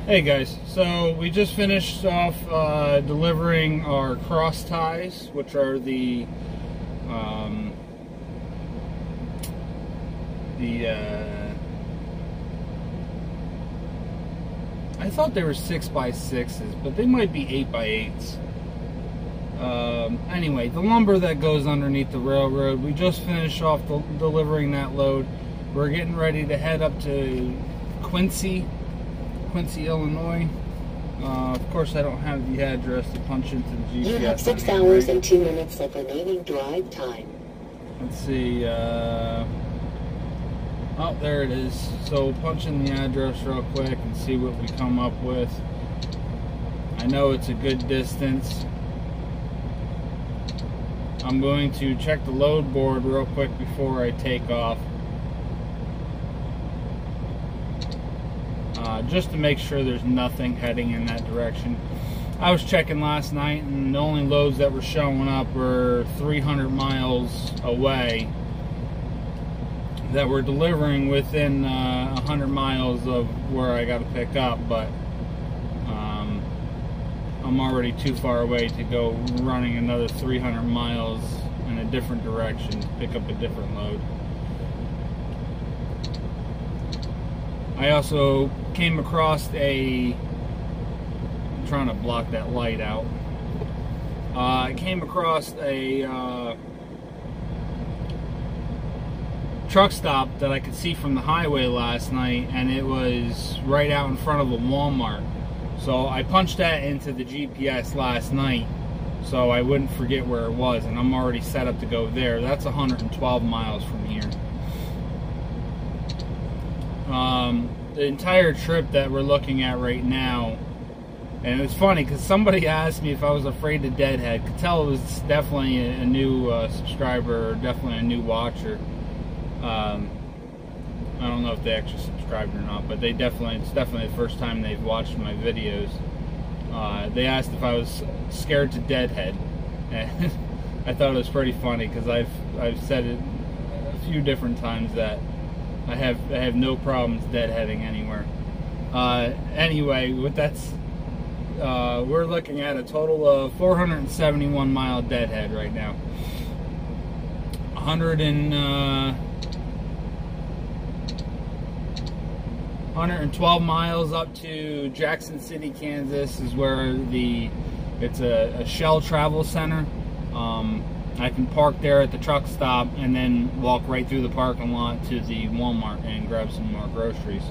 Hey guys, so we just finished off delivering our cross ties, which are the I thought they were 6x6s, but they might be 8x8s. Anyway, the lumber that goes underneath the railroad, we just finished off delivering that load. We're getting ready to head up to Quincy, Illinois. Of course, I don't have the address to punch into the GPS. You have 6 hours and 2 minutes of remaining drive time. Let's see. Oh, there it is. So punch in the address real quick and see what we come up with. I know it's a good distance. I'm going to check the load board real quick before I take off. Just to make sure there's nothing heading in that direction. I was checking last night and the only loads that were showing up were 300 miles away that were delivering within 100 miles of where I got to pick up, but I'm already too far away to go running another 300 miles in a different direction to pick up a different load. I also came across I'm trying to block that light out. I came across a truck stop that I could see from the highway last night, and it was right out in front of a Walmart. So I punched that into the GPS last night so I wouldn't forget where it was, and I'm already set up to go there. That's 112 miles from here. The entire trip that we're looking at right now, and it's funny because somebody asked me if I was afraid to deadhead. Could tell it was definitely a new subscriber, or definitely a new watcher. I don't know if they actually subscribed or not, but it's definitely the first time they've watched my videos. They asked if I was scared to deadhead, and I thought it was pretty funny because I've said it a few different times that I have no problems deadheading anywhere. Anyway, we're looking at a total of 471 mile deadhead right now. 112 miles up to Jackson City, Kansas is where it's a Shell travel center. I can park there at the truck stop and then walk right through the parking lot to the Walmart and grab some more groceries.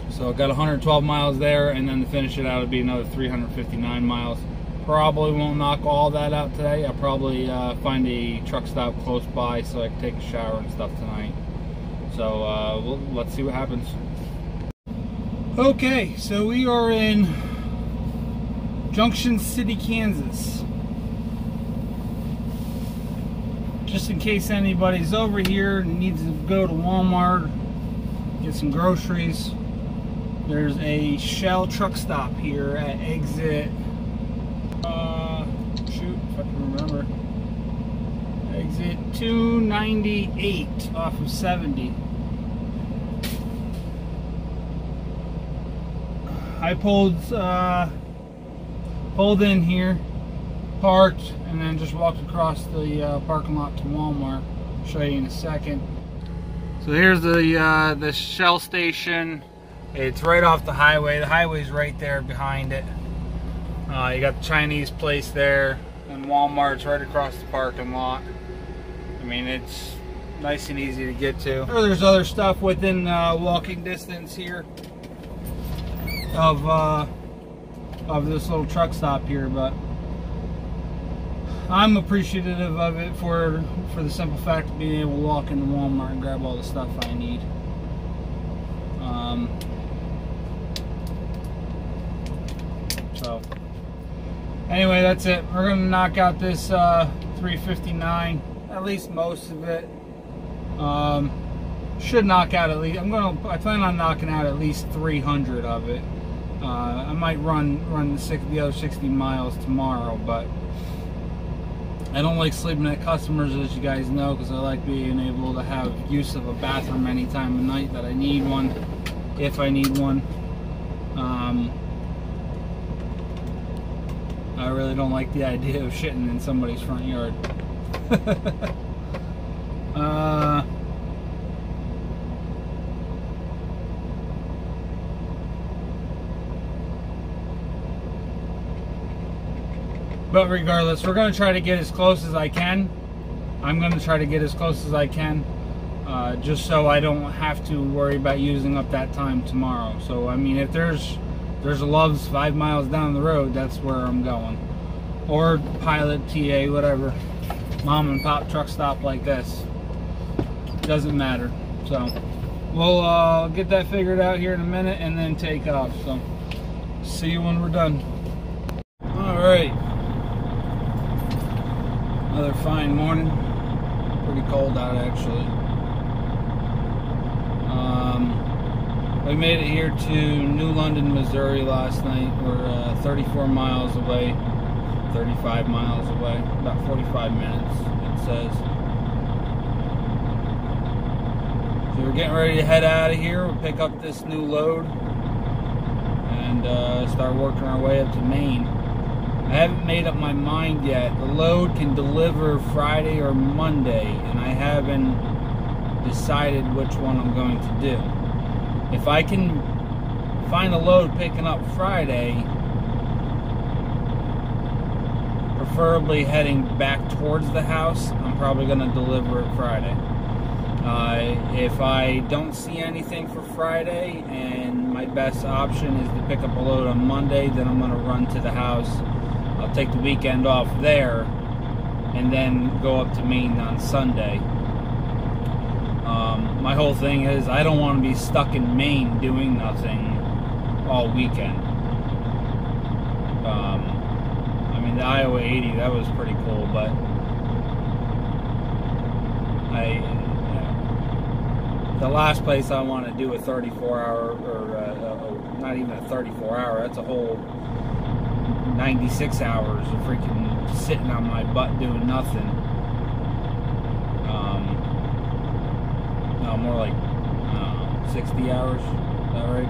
So I've got 112 miles there, and then to finish it out it'll be another 359 miles. Probably won't knock all that out today. I'll probably find a truck stop close by so I can take a shower and stuff tonight. So let's see what happens. Okay, so we are in Junction City, Kansas. Just in case anybody's over here and needs to go to Walmart, get some groceries, there's a Shell truck stop here at exit, shoot if I can remember, exit 298 off of 70. I pulled in here, parked, and then just walked across the parking lot to Walmart. I'll show you in a second. So here's the Shell station. It's right off the highway. The highway's right there behind it. You got the Chinese place there, and Walmart's right across the parking lot. I mean, it's nice and easy to get to. There's other stuff within walking distance here of this little truck stop here, but I'm appreciative of it for the simple fact of being able to walk into Walmart and grab all the stuff I need. So anyway, that's it. We're gonna knock out this 359, at least most of it. Should knock out at least. I plan on knocking out at least 300 of it. I might run the other 60 miles tomorrow, but I don't like sleeping at customers, as you guys know, because I like being able to have use of a bathroom any time of night that I need one, if I need one. I really don't like the idea of shitting in somebody's front yard. But regardless, we're going to try to get as close as I can. I'm going to try to get as close as I can, just so I don't have to worry about using up that time tomorrow. So, I mean, if there's a Love's 5 miles down the road, that's where I'm going. Or Pilot, TA, whatever. Mom and pop truck stop like this. Doesn't matter. So, we'll get that figured out here in a minute and then take off. So, see you when we're done. Alright. Another fine morning. Pretty cold out, actually. We made it here to New London, Missouri last night. We're 34 miles away, 35 miles away, about 45 minutes, it says. So we're getting ready to head out of here. We'll pick up this new load and start working our way up to Maine. I haven't made up my mind yet. The load can deliver Friday or Monday, and I haven't decided which one I'm going to do. If I can find a load picking up Friday, preferably heading back towards the house, I'm probably going to deliver it Friday. If I don't see anything for Friday and my best option is to pick up a load on Monday, then I'm going to run to the house. I'll take the weekend off there and then go up to Maine on Sunday. My whole thing is I don't want to be stuck in Maine doing nothing all weekend. I mean, the Iowa 80, that was pretty cool, but the last place I want to do a 34-hour, or not even a 34-hour, that's a whole 96 hours of freaking sitting on my butt doing nothing. No, more like 60 hours. Is that right?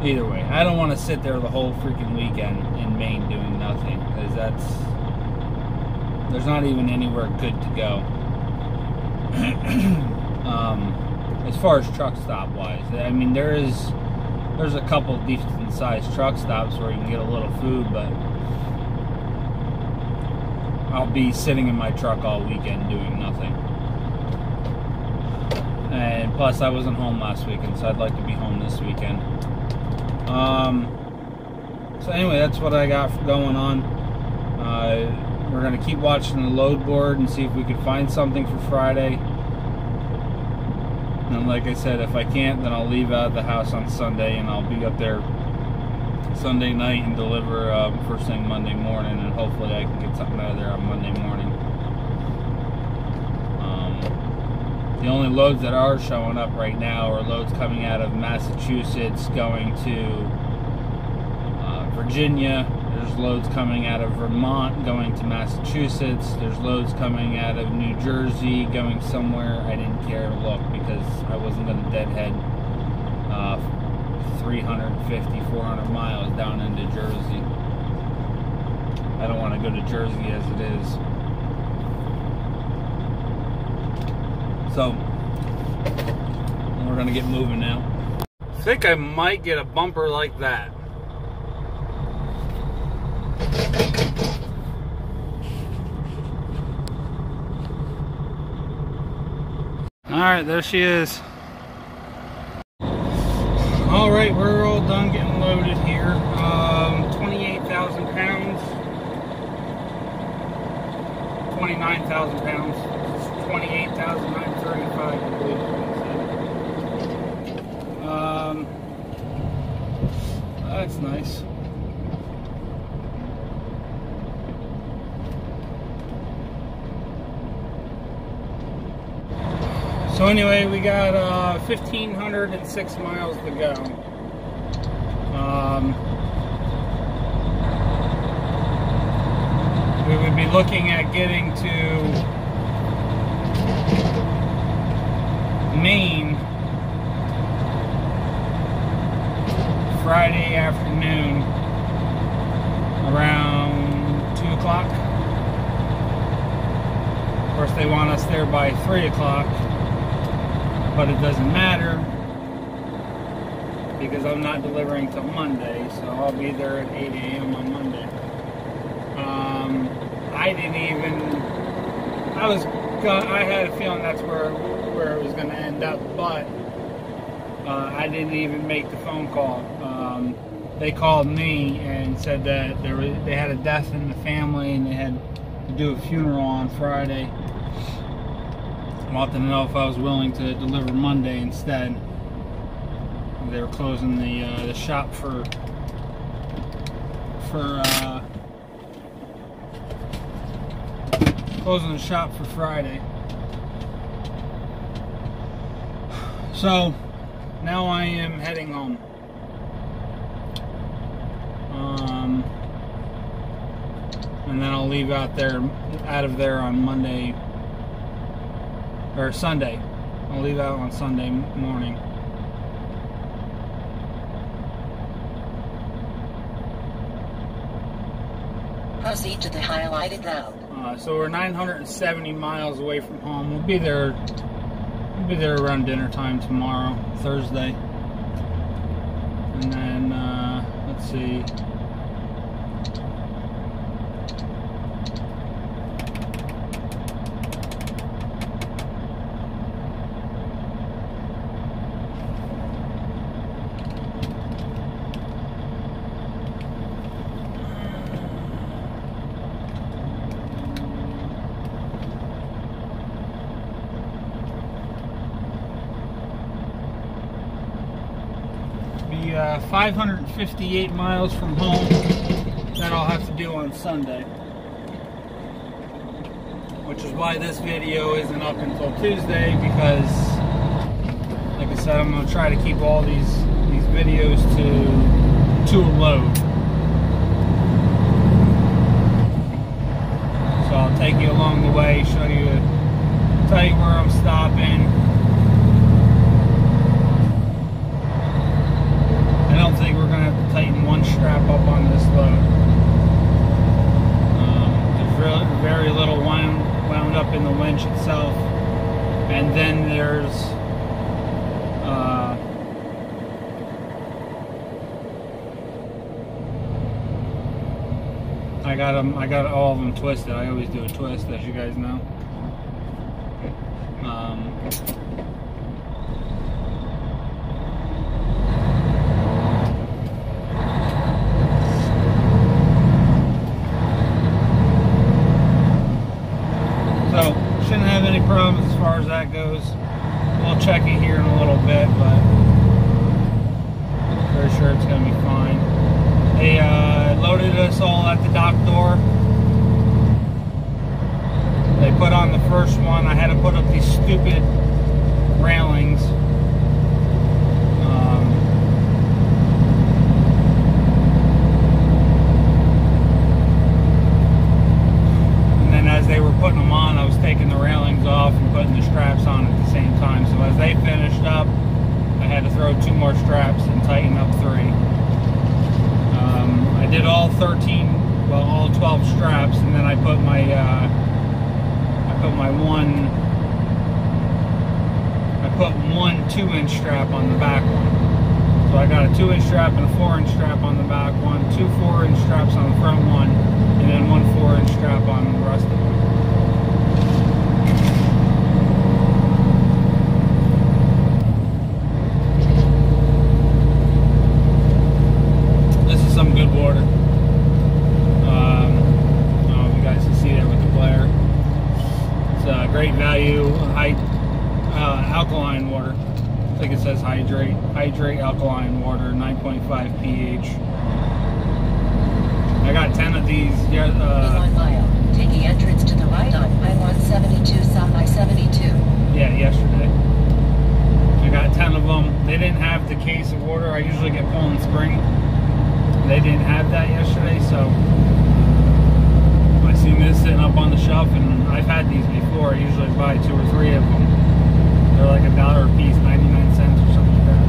Either way, I don't want to sit there the whole freaking weekend in Maine doing nothing, because there's not even anywhere good to go. As far as truck stop wise, I mean, there's a couple decent sized truck stops where you can get a little food, but I'll be sitting in my truck all weekend doing nothing. And plus I wasn't home last weekend, so I'd like to be home this weekend. So anyway, that's what I got going on. We're going to keep watching the load board and see if we can find something for Friday. And like I said, if I can't, then I'll leave out of the house on Sunday, and I'll be up there Sunday night and deliver first thing Monday morning, and hopefully I can get something out of there on Monday morning. The only loads that are showing up right now are loads coming out of Massachusetts going to Virginia. There's loads coming out of Vermont going to Massachusetts. There's loads coming out of New Jersey going somewhere. I didn't care to look because I wasn't going to deadhead 350, 400 miles down into Jersey. I don't want to go to Jersey as it is. So, we're going to get moving now. I think I might get a bumper like that. Alright, there she is. Alright, we're all done getting loaded here. 28,000 pounds. 29,000 pounds. 28,935, I believe it was. That's nice. So anyway, we got 1,506 miles to go. We would be looking at getting to Maine Friday afternoon around 2 o'clock. Of course, they want us there by 3 o'clock, but it doesn't matter because I'm not delivering till Monday, so I'll be there at 8 a.m. on Monday. I had a feeling that's where it was going to end up, but I didn't even make the phone call. They called me and said that they had a death in the family and they had to do a funeral on Friday. I wanted to know if I was willing to deliver Monday instead. They were closing the shop for closing the shop for Friday. So now I am heading home. And then I'll leave out of there on Monday or Sunday. I'll leave out on Sunday morning. Proceed to the highlighted route. So we're 970 miles away from home. We'll be there around dinner time tomorrow, Thursday. And then let's see. Be 558 miles from home. That I'll have to do on Sunday, which is why this video isn't up until Tuesday, because like I said, I'm going to try to keep all these videos to a load. So I'll take you along the way, tell you where I'm stopping. I don't think we're going to have to tighten one strap up on this load. There's very little wound up in the winch itself. And then there's I got all of them twisted. I always do a twist, as you guys know. So, shouldn't have any problems as far as that goes. We'll check it here in a little bit, but very sure it's going to be fine. They loaded us all at the dock door. They put on the first one. I had to put up these stupid railings. And then as they were putting them on, I was taking the railings off and putting the straps on at the same time. So as they finished up, I had to throw 2 more straps and tighten up 3. I did all 12 straps, and then I put my one 2-inch strap on the back one. So I got a 2-inch strap and a 4-inch strap on the back one, 2 4-inch straps on the front one, and then 1 4-inch strap on the rest of them. Some good water. I don't know if you guys can see that with the glare. It's a great value, high alkaline water. I think it says hydrate alkaline water, 9.5 pH. I got 10 of these. Take the entrance to the right on I-172 South I-72. Yeah, yesterday. I got 10 of them. They didn't have the case of water. I usually get Poland Spring. They didn't have that yesterday, so I seen this sitting up on the shelf, and I've had these before. I usually buy 2 or 3 of them. They're like $1 a piece, 99 cents or something like that.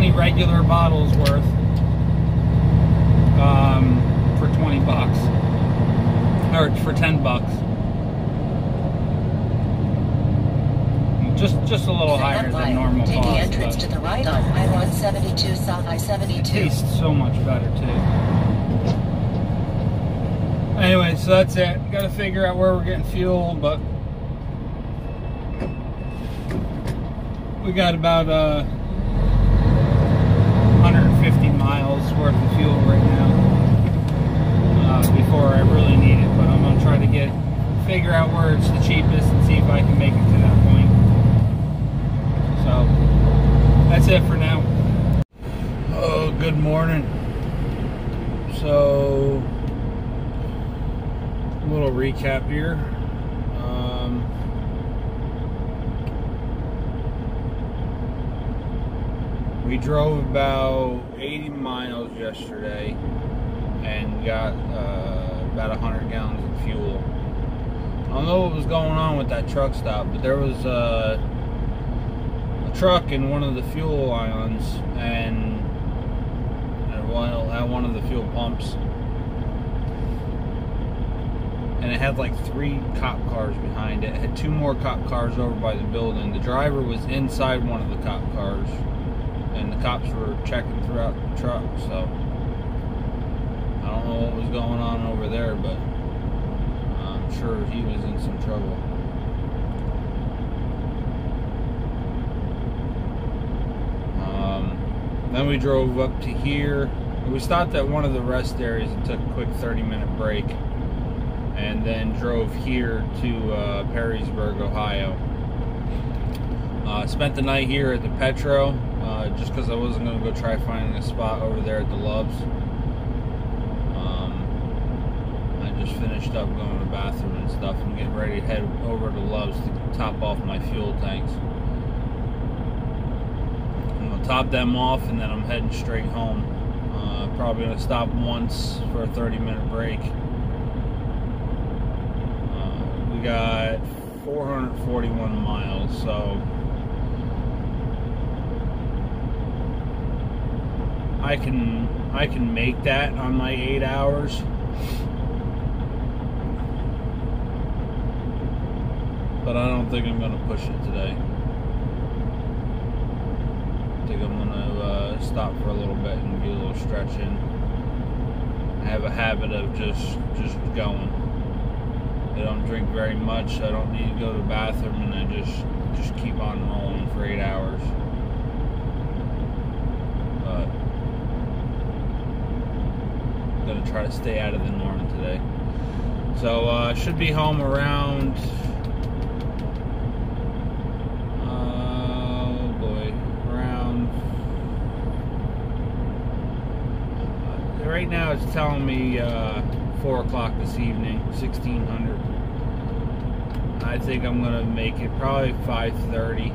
20 regular bottles worth for 20 bucks, or for 10 bucks. Just a little higher than normal Take the cost. entrance to the right on I-172 South I-72. It tastes so much better too. Anyway, so that's it. Got to figure out where we're getting fuel, but we got about 150 miles worth of fuel right now before I really need it. But I'm gonna try to figure out where it's the cheapest and see if I can make it to that point. So that's it for now. Oh, good morning. So a little recap here. We drove about 80 miles yesterday and got about 100 gallons of fuel. I don't know what was going on with that truck stop, but there was a truck in one of the fuel islands and at one of the fuel pumps, and it had like 3 cop cars behind it. It had 2 more cop cars over by the building. The driver was inside one of the cop cars, and the cops were checking throughout the truck, so I don't know what was going on over there, but I'm sure he was in some trouble. Then we drove up to here. We stopped at one of the rest areas and took a quick 30-minute break, and then drove here to Perrysburg, Ohio. Spent the night here at the Petro, just because I wasn't going to go try finding a spot over there at the Loves. I just finished up going to the bathroom and stuff and getting ready to head over to Loves to top off my fuel tanks. I'm going to top them off and then I'm heading straight home. Probably going to stop once for a 30-minute break. We got 441 miles, so I can make that on my 8 hours. But I don't think I'm going to push it today. I think I'm going to stop for a little bit and get a little stretch in. I have a habit of just going. I don't drink very much. I don't need to go to the bathroom, and I just keep on rolling for 8 hours. But I'm gonna try to stay out of the norm today. So I should be home around right now it's telling me 4 o'clock this evening, 1600. I think I'm gonna make it probably 5:30.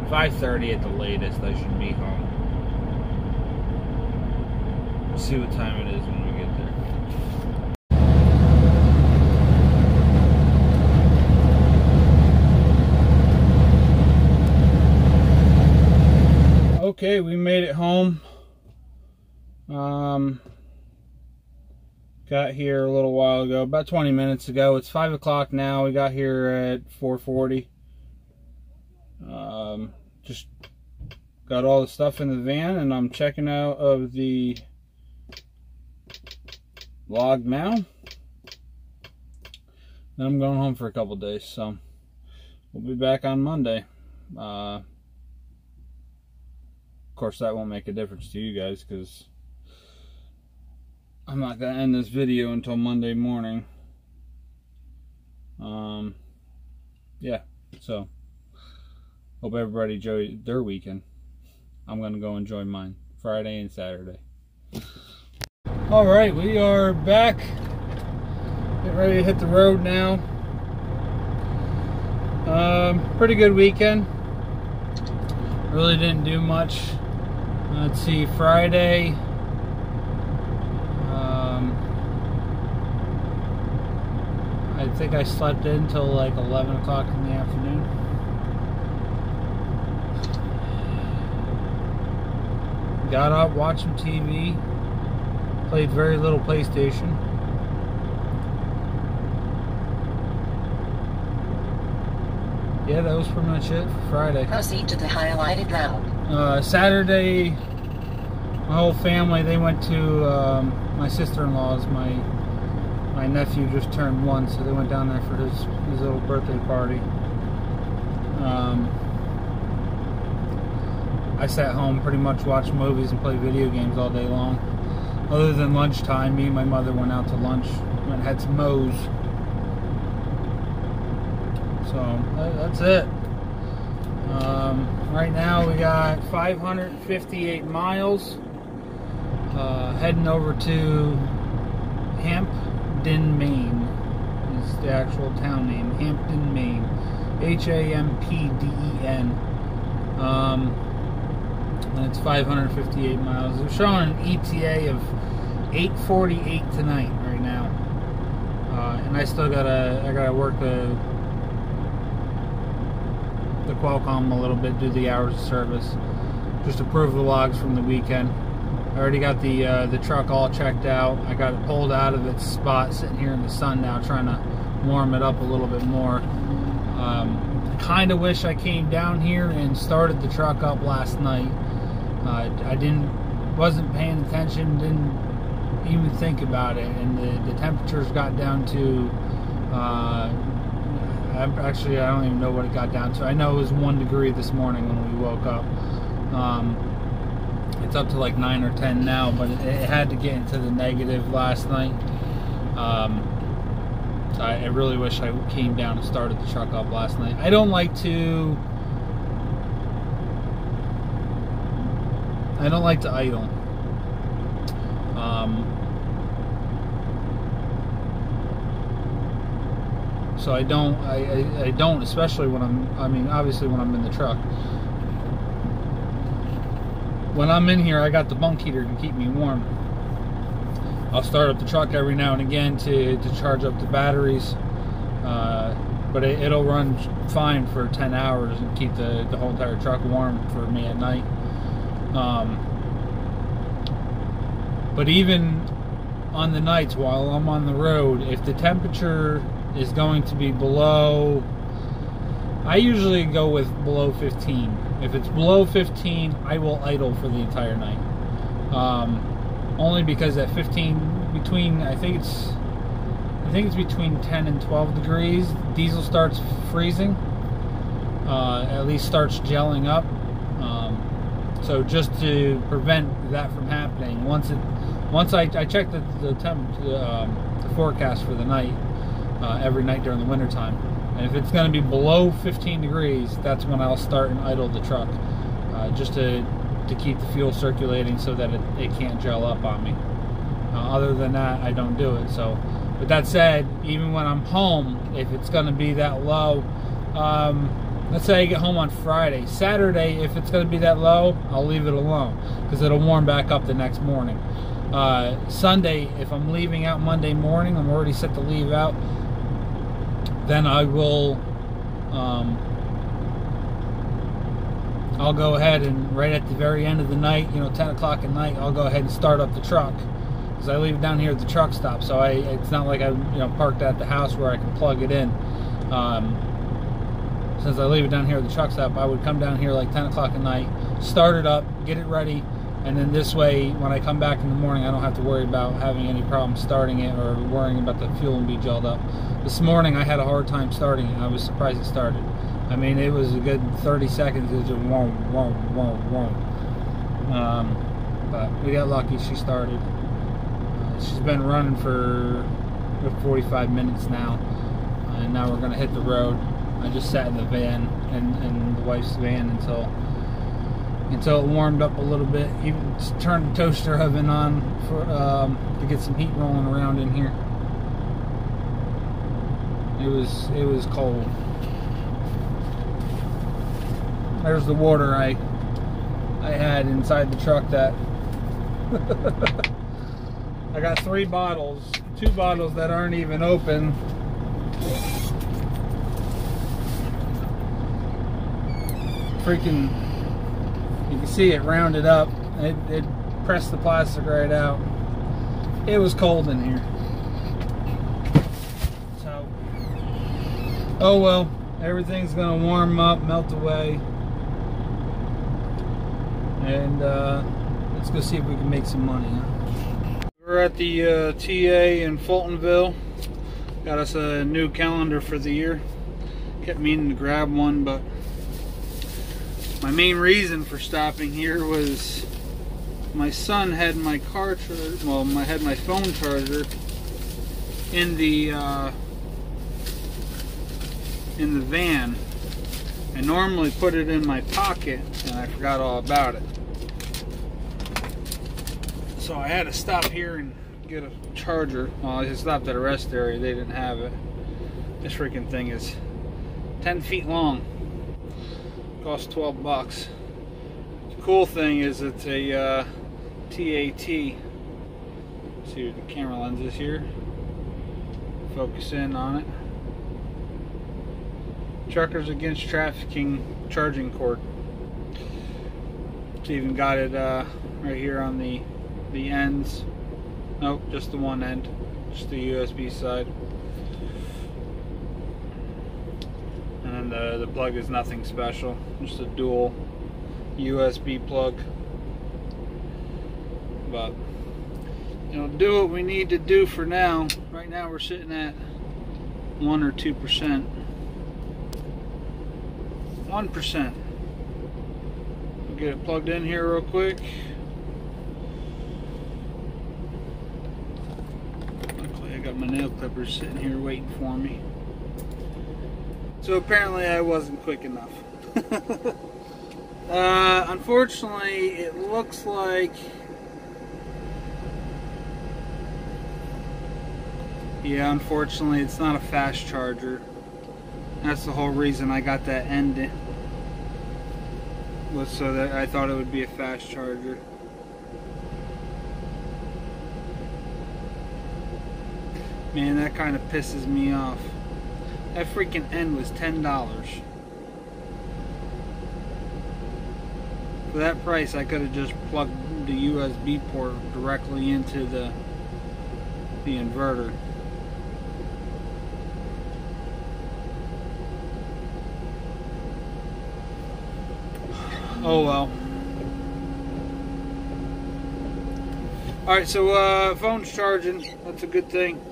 5:30 at the latest. I should be home. We'll see what time it is when we get there. Okay, we made it home. Got here a little while ago, about 20 minutes ago. It's 5 o'clock now. We got here at 4:40. Just got all the stuff in the van, and I'm checking out of the log now. Then I'm going home for a couple days, so we'll be back on Monday. Of course, that won't make a difference to you guys, because I'm not going to end this video until Monday morning. Yeah, so hope everybody enjoyed their weekend. I'm going to go enjoy mine, Friday and Saturday. Alright, we are back. Getting ready to hit the road now. Pretty good weekend. Really didn't do much. Let's see, Friday. I think I slept in till like 11 o'clock in the afternoon. got up, watched some TV, played very little PlayStation. Yeah, that was pretty much it for Friday. Proceed to the highlighted route. Saturday, my whole family, they went to my sister-in-law's. My nephew just turned 1, so they went down there for his little birthday party. I sat home, pretty much watched movies and played video games all day long. Other than lunchtime, me and my mother went out to lunch and had some Moe's. So that's it. Right now we got 558 miles. Heading over to Hampden, Maine is the actual town name. Hampden, Maine. Hampden. And it's 558 miles. We're showing an ETA of 8:48 tonight right now. And I still gotta work the Qualcomm a little bit, do the hours of service, just approve the logs from the weekend. I already got the truck all checked out. I got it pulled out of its spot, sitting here in the sun now, trying to warm it up a little bit more. Kind of wish I came down here and started the truck up last night. I wasn't paying attention, didn't even think about it, and the temperatures got down to actually, I don't even know what it got down to. I know it was 1 degree this morning when we woke up. It's up to like 9 or 10 now, but it had to get into the negative last night. So I really wish I came down and started the truck up last night. I don't like to idle. So I don't, especially when obviously when I'm in the truck. When I'm in here, I got the bunk heater to keep me warm. I'll start up the truck every now and again to charge up the batteries, but it'll run fine for 10 hours and keep the whole entire truck warm for me at night. But even on the nights while I'm on the road, if the temperature is going to be below, I usually go with below 15. If it's below 15, I will idle for the entire night. Only because at 15, I think it's between 10 and 12 degrees, diesel starts freezing. At least starts gelling up. So just to prevent that from happening, once I check the forecast for the night every night during the winter time, and if it's going to be below 15 degrees, that's when I'll start and idle the truck, just to keep the fuel circulating so that it can't gel up on me. Other than that, I don't do it. So, but that said, even when I'm home, if it's going to be that low, let's say I get home on Friday, Saturday, if it's going to be that low, I'll leave it alone because it'll warm back up the next morning. Sunday, if I'm leaving out Monday morning, I'm already set to leave out, then I will I'll go ahead and right at the very end of the night, 10 o'clock at night, I'll go ahead and start up the truck, because I leave it down here at the truck stop, so it's not like I parked at the house where I can plug it in. Since I leave it down here at the truck stop, I would come down here like 10 o'clock at night, start it up, get it ready, and then this way, when I come back in the morning, I don't have to worry about having any problem starting it or worrying about the fuel and be gelled up. This morning, I had a hard time starting it. I was surprised it started. I mean, it was a good 30 seconds. It was just whoom, whoom, whoom, whoom. But we got lucky. She started. She's been running for 45 minutes now, and now we're gonna hit the road. I just sat in the van, in the wife's van until it warmed up a little bit. Even turned the toaster oven on to get some heat rolling around in here. It was cold. There's the water I had inside the truck that I got 3 bottles, 2 bottles that aren't even open. Freaking, you can see it rounded up. It pressed the plastic right out. It was cold in here. So, oh well, everything's gonna warm up, melt away. And let's go see if we can make some money. Huh? We're at the TA in Fultonville. Got us a new calendar for the year. Kept meaning to grab one, but my main reason for stopping here was my son had my car charger, well, I had my phone charger in the van. I normally put it in my pocket, and I forgot all about it. So I had to stop here and get a charger. Well, I just stopped at a rest area. They didn't have it. This freaking thing is 10 feet long. Cost 12 bucks. The cool thing is it's a TAT. See the camera lens is here. Focus in on it. Truckers Against Trafficking charging cord. It's even got it right here on the ends. Nope, just the one end, just the USB side. And then the plug is nothing special, just a dual USB plug. But it'll do what we need to do for now. Right now we're sitting at 1 or 2%. 1%. We'll get it plugged in here real quick. Luckily I got my nail clippers sitting here waiting for me. So apparently I wasn't quick enough. Unfortunately, it looks like, yeah, unfortunately it's not a fast charger. That's the whole reason I got that end in, was so that I thought it would be a fast charger. Man, that kind of pisses me off. That freaking end was $10. For that price, I could have just plugged the USB port directly into the inverter. Oh well. Alright, so phone's charging. That's a good thing.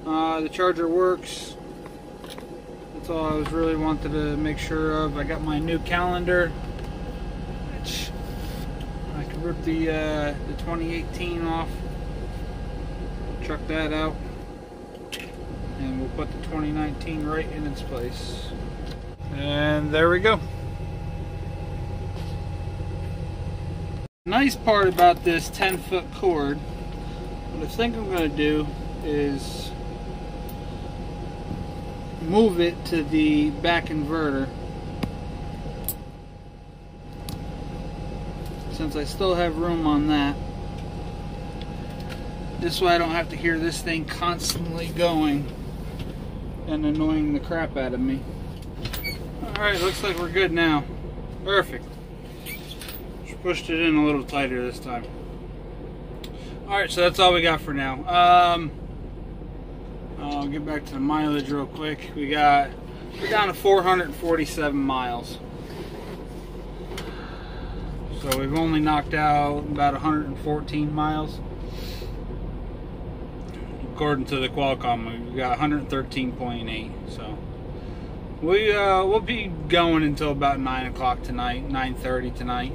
The charger works. That's all I was really wanted to make sure of. I got my new calendar, which I can rip the 2018 off, chuck that out, and we'll put the 2019 right in its place. And there we go. Nice part about this 10-foot cord, what I think I'm going to do is move it to the back inverter, since I still have room on that. This way I don't have to hear this thing constantly going and annoying the crap out of me. Alright, looks like we're good now. Perfect. Just pushed it in a little tighter this time. Alright, so that's all we got for now. I'll get back to the mileage real quick. We're down to 447 miles. So we've only knocked out about 114 miles. According to the Qualcomm, we've got 113.8. So we'll be going until about 9 o'clock tonight, 9:30 tonight.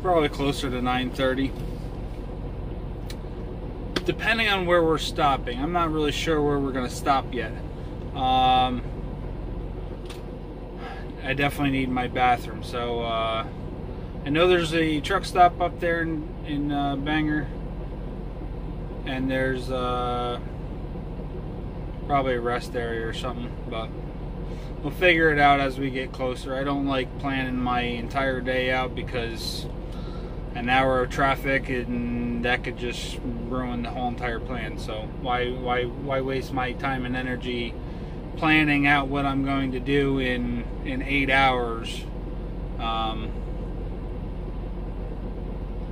Probably closer to 9:30. Depending on where we're stopping. I'm not really sure where we're going to stop yet. I definitely need my bathroom. So I know there's a truck stop up there in Bangor. And there's probably a rest area or something. But we'll figure it out as we get closer. I don't like planning my entire day out, because an hour of traffic and that could just ruin the whole entire plan. So why waste my time and energy planning out what I'm going to do in 8 hours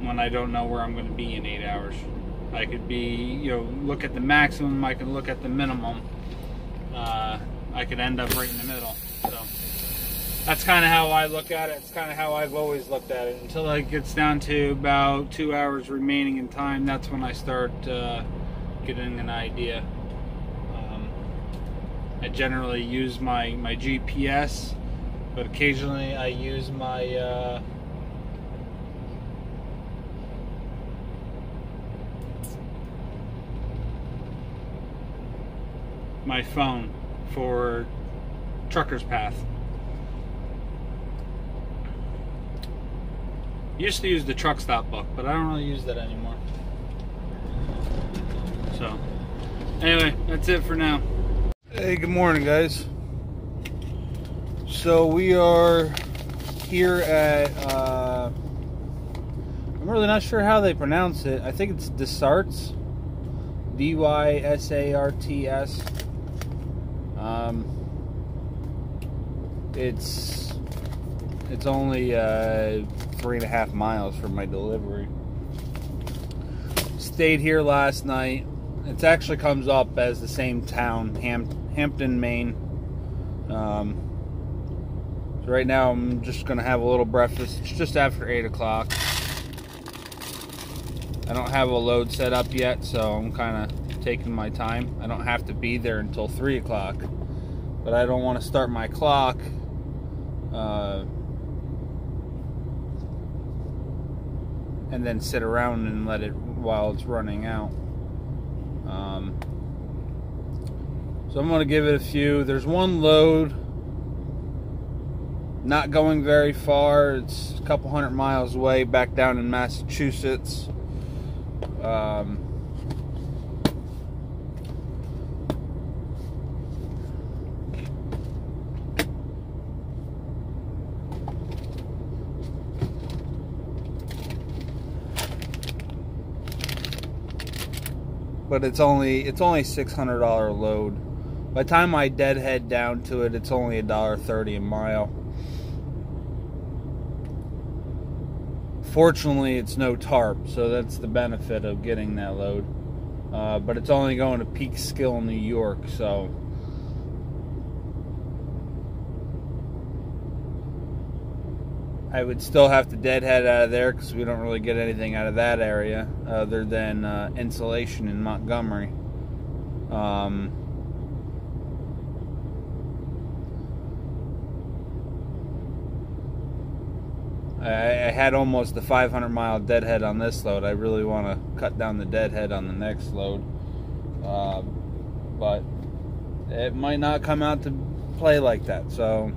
when I don't know where I'm going to be in 8 hours. I could be, you know, look at the maximum, I can look at the minimum. I could end up right in the middle. So that's kind of how I look at it. It's kind of how I've always looked at it. Until it gets down to about 2 hours remaining in time, that's when I start getting an idea. I generally use my GPS, but occasionally I use my my phone for Trucker's Path. Used to use the truck stop book, but I don't really use that anymore. So anyway, that's it for now. Hey, good morning, guys. So we are here at I'm really not sure how they pronounce it. I think it's Dysarts, D-Y-S-A-R-T-S. It's only 3.5 miles from my delivery. Stayed here last night. It actually comes up as the same town, Hampton, Maine. So right now I'm just gonna have a little breakfast. It's just after 8 o'clock. I don't have a load set up yet, so I'm kind of taking my time. I don't have to be there until 3 o'clock, but I don't want to start my clock and then sit around and let it while it's running out. So I'm going to give it a few. There's one load not going very far. It's a couple 100 miles away, back down in Massachusetts. But it's only $600 load. By the time I deadhead down to it, it's only $1.30 a mile. Fortunately, it's no tarp, so that's the benefit of getting that load. But it's only going to Peekskill, New York, so I would still have to deadhead out of there because we don't really get anything out of that area other than insulation in Montgomery. I had almost a 500-mile deadhead on this load. I really want to cut down the deadhead on the next load, but it might not come out to play like that. So,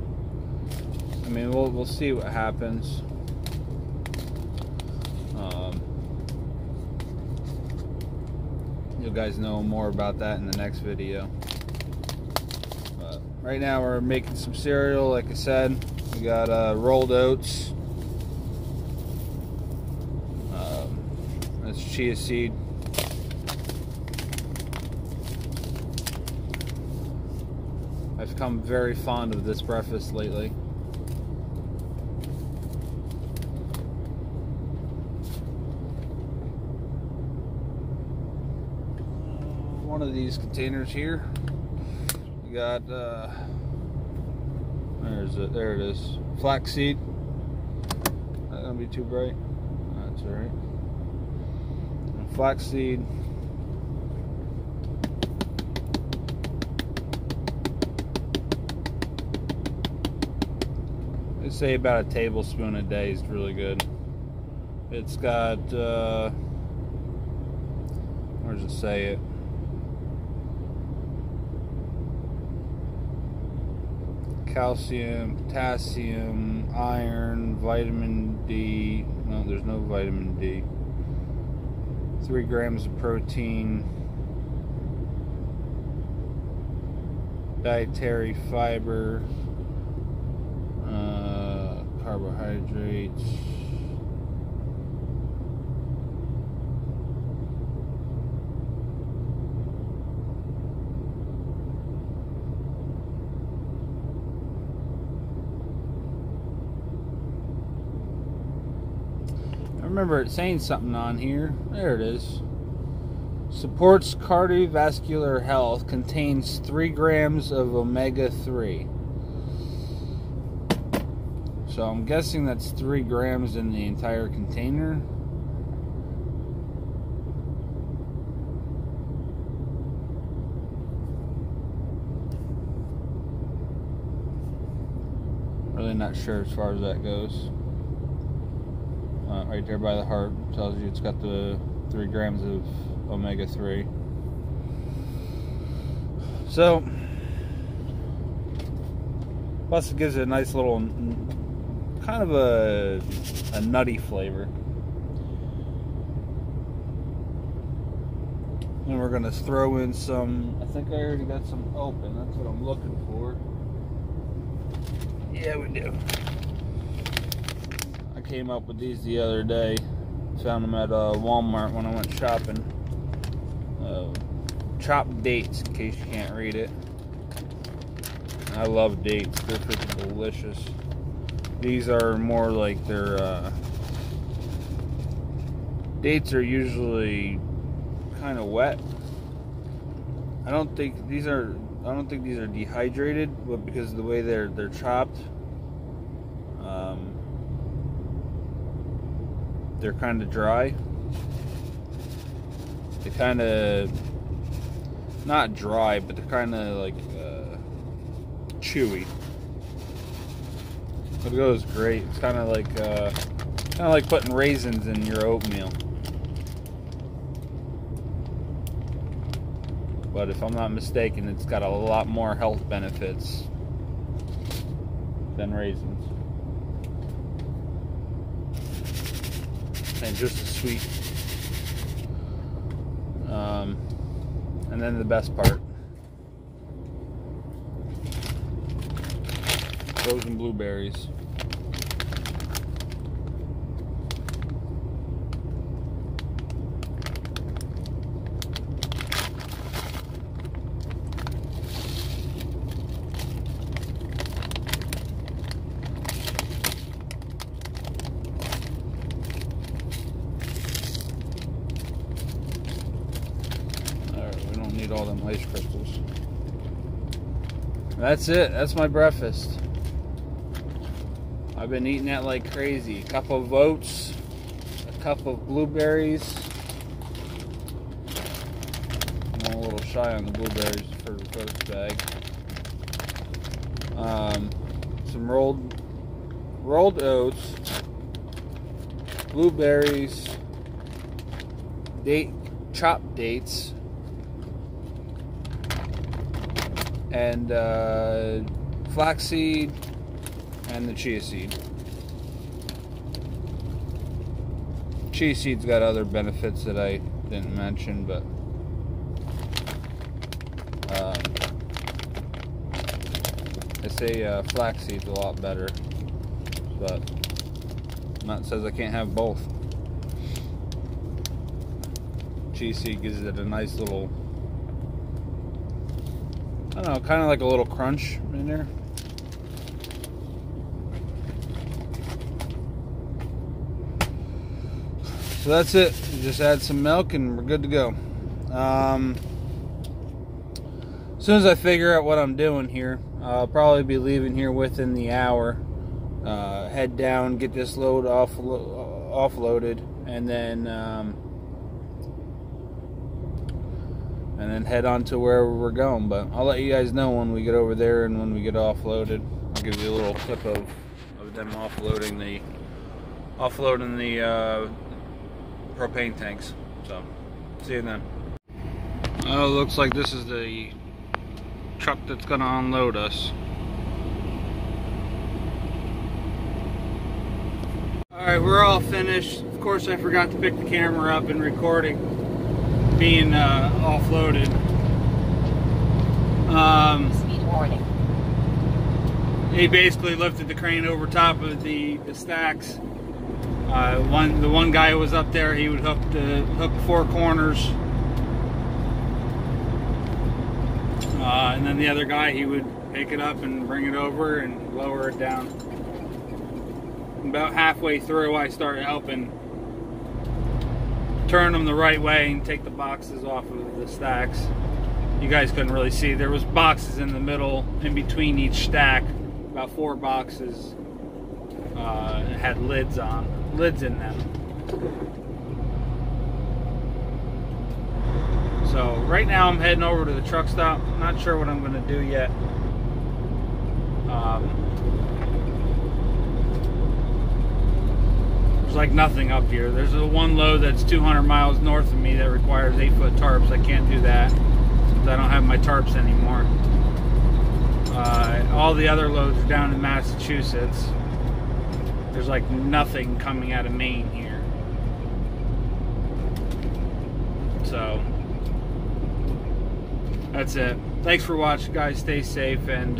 I mean, we'll see what happens. You guys know more about that in the next video. But right now we're making some cereal. Like I said, we got rolled oats. That's chia seed. I've become very fond of this breakfast lately. One of these containers here. We got there it is. Flaxseed. Not gonna be too bright. That's alright. Flaxseed. I'd say about a tablespoon a day is really good. It's got where does it say it? Calcium, potassium, iron, vitamin D. No, there's no vitamin D. 3 grams of protein, dietary fiber, carbohydrates, remember it saying something on here. There it is. Supports cardiovascular health. Contains 3 grams of omega-3. So I'm guessing that's 3 grams in the entire container. Really not sure as far as that goes. Right there by the heart tells you it's got the 3 grams of omega-3. So, plus it gives it a nice little, kind of a nutty flavor. And we're gonna throw in some, I think I already got some open, that's what I'm looking for. Yeah, we do. I came up with these the other day. Found them at Walmart when I went shopping. Chopped dates, in case you can't read it. I love dates. They're freaking delicious. These are more like they're dates are usually kind of wet. I don't think these are dehydrated, but because of the way they're chopped, they're kind of dry. They kind of, not dry, but they're kind of like chewy. But it goes great. It's kind of like putting raisins in your oatmeal. But if I'm not mistaken, it's got a lot more health benefits than raisins. And just as sweet. And then the best part. Frozen blueberries. All them ice crystals. That's it. That's my breakfast. I've been eating that like crazy. A cup of oats, a cup of blueberries. I'm a little shy on the blueberries for the first bag. Some rolled oats, blueberries, chopped dates, and flaxseed and the chia seed. Chia seed's got other benefits that I didn't mention, but they say flaxseed's a lot better, but that says I can't have both. Chia seed gives it a nice little, I don't know, kind of like a little crunch in there. So that's it. Just add some milk and we're good to go. As soon as I figure out what I'm doing here, I'll probably be leaving here within the hour. Head down, get this load offloaded, and then head on to wherever we're going. But I'll let you guys know when we get over there and when we get offloaded. I'll give you a little clip of them offloading the propane tanks. So see you then. Oh, looks like this is the truck that's gonna unload us. Alright, we're all finished. Of course, I forgot to pick the camera up and recording being offloaded. Speed warning. He basically lifted the crane over top of the stacks. The one guy who was up there, he would hook the 4 corners, and then the other guy, he would pick it up and bring it over and lower it down. About halfway through, I started helping turn them the right way and take the boxes off of the stacks. You guys couldn't really see. There was boxes in the middle, in between each stack. About 4 boxes had lids in them. So right now I'm heading over to the truck stop. Not sure what I'm going to do yet. There's like nothing up here. There's a one load that's 200 miles north of me that requires 8-foot tarps. I can't do that because I don't have my tarps anymore. All the other loads are down in Massachusetts. There's like nothing coming out of Maine here. So that's it. Thanks for watching, guys. Stay safe, and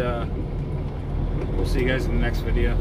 we'll see you guys in the next video.